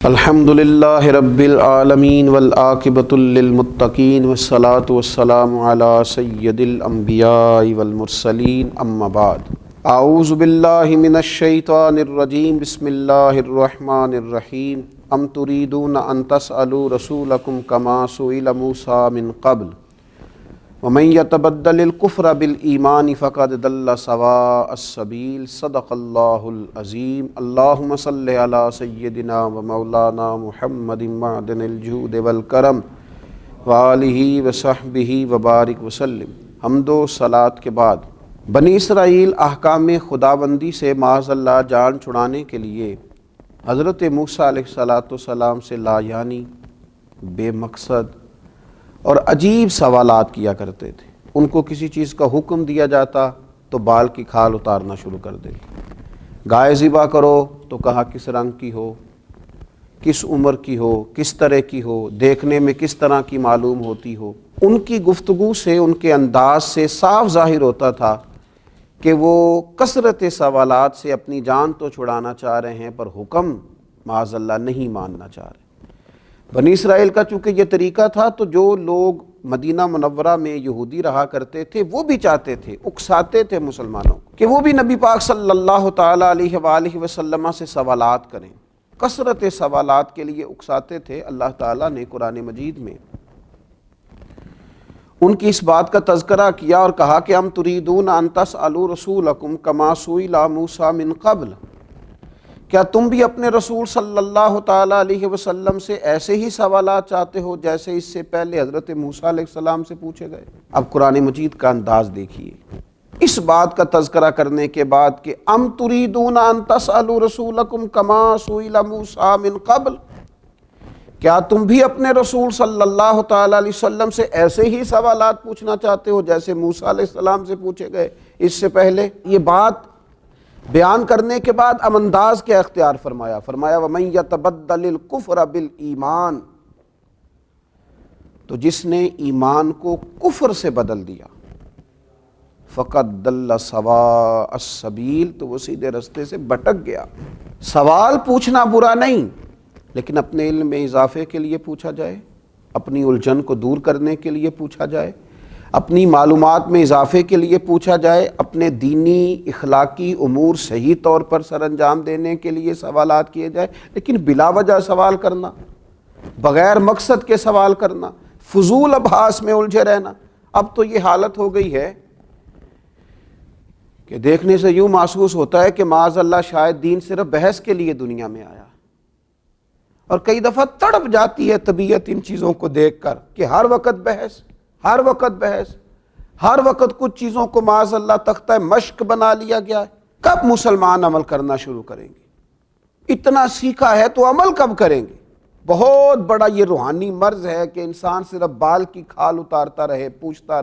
الحمدللہ رب العالمین والعاقبۃ للمتقین والصلاۃ والسلام علی سید الانبیاء والمرسلین اما بعد اعوذ باللہ من الشیطان الرجیم بسم اللہ الرحمن الرحیم ام تریدون ان تسألوا رسولکم کما سئل موسیٰ من قبل ومن يتبدل الكفر بالایمان فقد ضل سواء السبیل صدق اللہ العظیم اللہم صل علی سیدنا و مولانا محمد معدن الجود والکرم وآلہ وصحبہ وبارک وسلم۔ حمد و صلاۃ کے بعد بنی اسرائیل احکام خداوندی سے معاذ اللہ جان چھڑانے کے لیے حضرت موسیٰ علیہ السلام سے لا یعنی بے مقصد اور عجیب سوالات کیا کرتے تھے۔ ان کو کسی چیز کا حکم دیا جاتا تو بال کی کھال اتارنا شروع کر دیتے۔ گائے ذبح کرو تو کہا کس رنگ کی ہو، کس عمر کی ہو، کس طرح کی ہو، دیکھنے میں کس طرح کی معلوم ہوتی ہو۔ ان کی گفتگو سے، ان کے انداز سے صاف ظاہر ہوتا تھا کہ وہ کثرت سوالات سے اپنی جان تو چھڑانا چاہ رہے ہیں پر حکم معاذ اللہ نہیں ماننا چاہ رہے۔ بنی اسرائیل کا چونکہ یہ طریقہ تھا تو جو لوگ مدینہ منورہ میں یہودی رہا کرتے تھے وہ بھی چاہتے تھے، اکساتے تھے مسلمانوں کو کہ وہ بھی نبی پاک صلی اللہ تعالیٰ علیہ وآلہ وسلم سے سوالات کریں۔ کثرت سوالات کے لیے اکساتے تھے۔ اللہ تعالیٰ نے قرآن مجید میں ان کی اس بات کا تذکرہ کیا اور کہا کہ ام تریدون ان تسألوا رسولکم کما سئل موسیٰ من قبل، کیا تم بھی اپنے رسول صلی اللہ تعالیٰ علیہ وسلم سے ایسے ہی سوالات چاہتے ہو جیسے اس سے پہلے حضرت موسیٰ علیہ السلام سے پوچھے گئے؟ اب قرآن مجید کا انداز دیکھیے۔ اس بات کا تذکرہ کرنے کے بعد کہ ام تریدون ان تسألوا رسولکم کما سئل موسیٰ من قبل، کیا تم بھی اپنے رسول صلی اللہ تعالیٰ علیہ وسلم سے ایسے ہی سوالات پوچھنا چاہتے ہو جیسے موسیٰ علیہ السلام سے پوچھے گئے اس سے پہلے؟ یہ بات بیان کرنے کے بعد اب انداز کیا اختیار فرمایا؟ وَمَن يَتَبَدَّلِ الْكُفْرَ بِالْإِيمَانِ، تو جس نے ایمان کو کفر سے بدل دیا فَقَدْ ضَلَّ سَوَاءَ السَّبِيلِ، تو وہ سیدھے رستے سے بھٹک گیا۔ سوال پوچھنا برا نہیں، لیکن اپنے علم میں اضافے کے لیے پوچھا جائے، اپنی الجھن کو دور کرنے کے لیے پوچھا جائے، اپنی معلومات میں اضافے کے لیے پوچھا جائے، اپنے دینی اخلاقی امور صحیح طور پر سر انجام دینے کے لیے سوالات کیے جائے، لیکن بلا وجہ سوال کرنا، بغیر مقصد کے سوال کرنا، فضول ابحاث میں الجھے رہنا، اب تو یہ حالت ہو گئی ہے کہ دیکھنے سے یوں محسوس ہوتا ہے کہ معاذ اللہ شاید دین صرف بحث کے لیے دنیا میں آیا، اور کئی دفعہ تڑپ جاتی ہے طبیعت ان چیزوں کو دیکھ کر کہ ہر وقت بحث، ہر وقت بحث، ہر وقت کچھ چیزوں کو معاذ اللہ تختہ مشق بنا لیا گیا ہے۔ کب مسلمان عمل کرنا شروع کریں گے؟ اتنا سیکھا ہے تو عمل کب کریں گے؟ بہت بڑا یہ روحانی مرض ہے کہ انسان صرف بال کی کھال اتارتا رہے، پوچھتا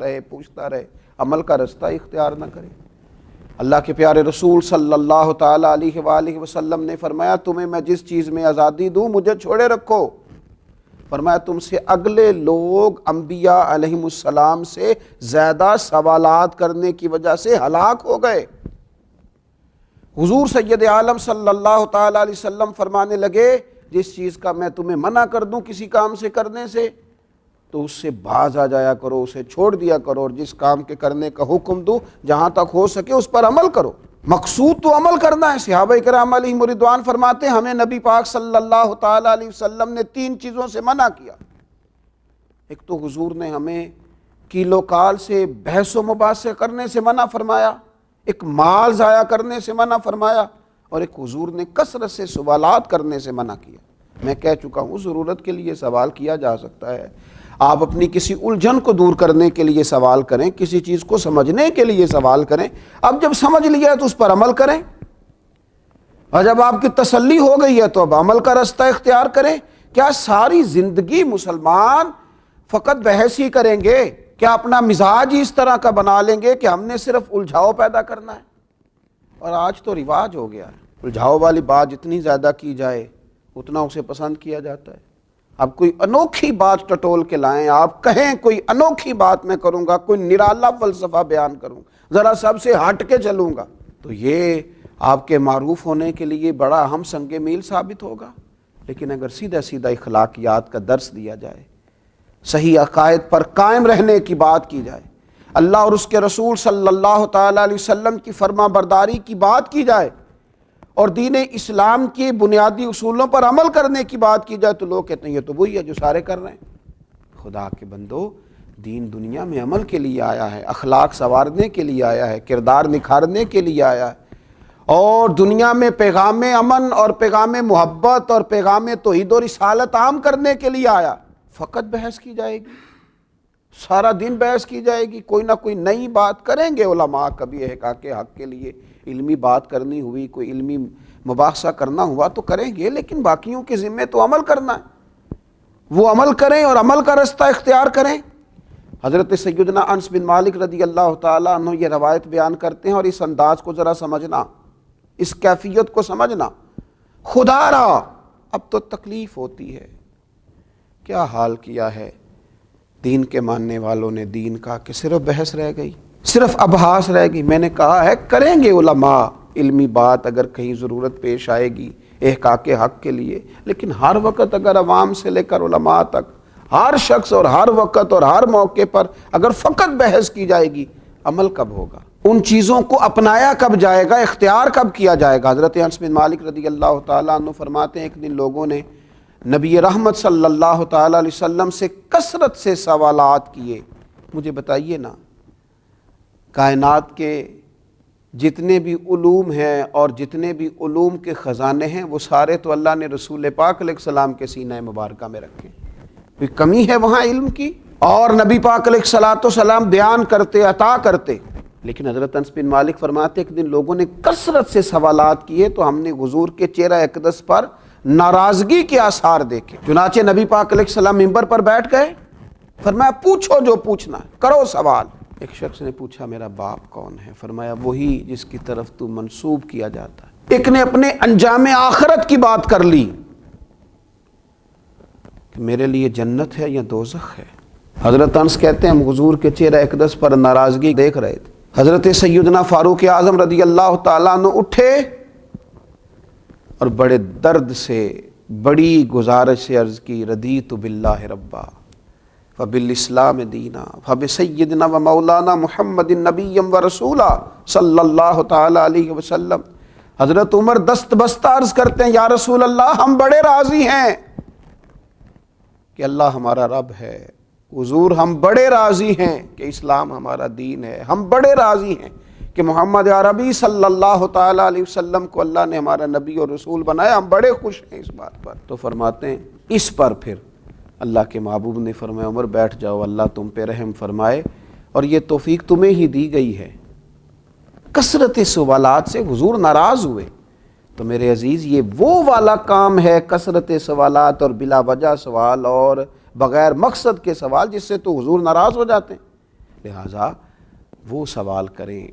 رہے، عمل کا رستہ اختیار نہ کرے۔ اللہ کے پیارے رسول صلی اللہ تعالیٰ علیہ وآلہ وسلم نے فرمایا تمہیں میں جس چیز میں آزادی دوں مجھے چھوڑے رکھو۔ فرمایا تم سے اگلے لوگ انبیاء علیہم السلام سے زیادہ سوالات کرنے کی وجہ سے ہلاک ہو گئے۔ حضور سید عالم صلی اللہ تعالیٰ علیہ وسلم فرمانے لگے جس چیز کا میں تمہیں منع کر دوں کسی کام سے کرنے سے تو اس سے باز آ جایا کرو، اسے چھوڑ دیا کرو، اور جس کام کے کرنے کا حکم دوں جہاں تک ہو سکے اس پر عمل کرو۔ مقصود تو عمل کرنا ہے۔ صحابہ کرام علیہم رضوان فرماتے ہیں ہمیں نبی پاک صلی اللہ تعالیٰ علیہ وسلم نے 3 چیزوں سے منع کیا۔ ایک تو حضور نے ہمیں کیلو کال سے بحث و مباحثے کرنے سے منع فرمایا، ایک مال ضائع کرنے سے منع فرمایا، اور ایک حضور نے کثرت سے سوالات کرنے سے منع کیا۔ میں کہہ چکا ہوں ضرورت کے لیے سوال کیا جا سکتا ہے، آپ اپنی کسی الجھن کو دور کرنے کے لیے سوال کریں، کسی چیز کو سمجھنے کے لیے سوال کریں، اب جب سمجھ لیا تو اس پر عمل کریں، اور جب آپ کی تسلی ہو گئی ہے تو اب عمل کا رستہ اختیار کریں۔ کیا ساری زندگی مسلمان فقط بحث ہی کریں گے؟ کیا اپنا مزاج ہی اس طرح کا بنا لیں گے کہ ہم نے صرف الجھاؤ پیدا کرنا ہے؟ اور آج تو رواج ہو گیا ہے، الجھاؤ والی بات جتنی زیادہ کی جائے اتنا اسے پسند کیا جاتا ہے۔ اب کوئی انوکھی بات ٹٹول کے لائیں، آپ کہیں کوئی انوکھی بات میں کروں گا، کوئی نرالا فلسفہ بیان کروں گا، ذرا سب سے ہٹ کے چلوں گا، تو یہ آپ کے معروف ہونے کے لیے بڑا اہم سنگ میل ثابت ہوگا۔ لیکن اگر سیدھا سیدھا اخلاقیات کا درس دیا جائے، صحیح عقائد پر قائم رہنے کی بات کی جائے، اللہ اور اس کے رسول صلی اللہ تعالیٰ علیہ وسلم کی فرما برداری کی بات کی جائے، اور دین اسلام کے بنیادی اصولوں پر عمل کرنے کی بات کی جائے، تو لوگ کہتے ہیں یہ تو وہی ہے جو سارے کر رہے ہیں۔ خدا کے بندو، دین دنیا میں عمل کے لیے آیا ہے، اخلاق سنوارنے کے لیے آیا ہے، کردار نکھارنے کے لیے آیا ہے، اور دنیا میں پیغام امن اور پیغام محبت اور پیغام توحید و رسالت عام کرنے کے لیے آیا۔ فقط بحث کی جائے گی، سارا دن بحث کی جائے گی، کوئی نہ کوئی نئی بات کریں گے علماء، کبھی احقاق حق کے لیے علمی بات کرنی ہوئی، کوئی علمی مباحثہ کرنا ہوا تو کریں گے، لیکن باقیوں کے ذمے تو عمل کرنا ہے، وہ عمل کریں اور عمل کا رستہ اختیار کریں۔ حضرت سیدنا انس بن مالک رضی اللہ تعالیٰ عنہ یہ روایت بیان کرتے ہیں، اور اس انداز کو ذرا سمجھنا، اس کیفیت کو سمجھنا۔ خدا را اب تو تکلیف ہوتی ہے، کیا حال کیا ہے دین کے ماننے والوں نے دین کا، کہ صرف بحث رہ گئی، صرف ابحاث رہ گئی۔ میں نے کہا ہے کریں گے علماء علمی بات اگر کہیں ضرورت پیش آئے گی احقاق حق کے لیے، لیکن ہر وقت اگر عوام سے لے کر علماء تک ہر شخص اور ہر وقت اور ہر موقع پر اگر فقط بحث کی جائے گی، عمل کب ہوگا؟ ان چیزوں کو اپنایا کب جائے گا؟ اختیار کب کیا جائے گا؟ حضرت انس بن مالک رضی اللہ تعالیٰ عنہ فرماتے ہیں ایک دن لوگوں نے نبی رحمت صلی اللہ تعالیٰ علیہ وسلم سے کثرت سے سوالات کیے، مجھے بتائیے نا، کائنات کے جتنے بھی علوم ہیں اور جتنے بھی علوم کے خزانے ہیں وہ سارے تو اللہ نے رسول پاک علیہ السلام کے سینہ مبارکہ میں رکھے، کوئی کمی ہے وہاں علم کی؟ اور نبی پاک علیہ السلام بیان کرتے، عطا کرتے، لیکن حضرت انس بن مالک فرماتے ایک دن لوگوں نے کثرت سے سوالات کیے تو ہم نے حضور کے چہرہ اقدس پر ناراضگی کے آثار دیکھے۔ چنانچہ نبی پاک علیہ السلام منبر پر بیٹھ گئے، فرمایا پوچھو جو پوچھنا ہے، کرو سوال۔ ایک شخص نے پوچھا میرا باپ کون ہے؟ فرمایا وہی جس کی طرف تو منسوب کیا جاتا ہے۔ ایک نے اپنے انجام آخرت کی بات کر لی کہ میرے لیے جنت ہے یا دوزخ ہے۔ حضرت انس کہتے ہیں ہم حضور کے چہرہ اقدس پر ناراضگی دیکھ رہے تھے۔ حضرت سیدنا فاروق اعظم رضی اللہ تعالیٰ عنہ اٹھے اور بڑے درد سے بڑی گزارش سے عرض کی رضیت باللہ ربا فبالاسلام دینا فبسیدنا و مولانا محمد نبی و رسولا صلی اللہ تعالیٰ علیہ وسلم۔ حضرت عمر دست بستہ عرض کرتے ہیں یا رسول اللہ ہم بڑے راضی ہیں کہ اللہ ہمارا رب ہے، حضور ہم بڑے راضی ہیں کہ اسلام ہمارا دین ہے، ہم بڑے راضی ہیں کہ محمد عربی صلی اللہ تعالیٰ علیہ وسلم کو اللہ نے ہمارا نبی اور رسول بنایا، ہم بڑے خوش ہیں اس بات پر۔ تو فرماتے ہیں اس پر پھر اللہ کے محبوب نے فرمایا عمر بیٹھ جاؤ، اللہ تم پہ رحم فرمائے، اور یہ توفیق تمہیں ہی دی گئی ہے۔ کثرت سوالات سے حضور ناراض ہوئے۔ تو میرے عزیز یہ وہ والا کام ہے، کثرت سوالات اور بلا وجہ سوال اور بغیر مقصد کے سوال، جس سے تو حضور ناراض ہو جاتے ہیں۔ لہٰذا وہ سوال کریں،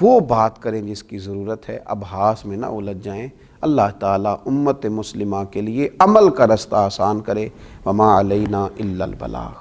وہ بات کریں جس کی ضرورت ہے، ابحاث میں نہ الجھ جائیں۔ اللہ تعالیٰ امت مسلمہ کے لیے عمل کا رستہ آسان کرے۔ وما علینا الا البلاغ۔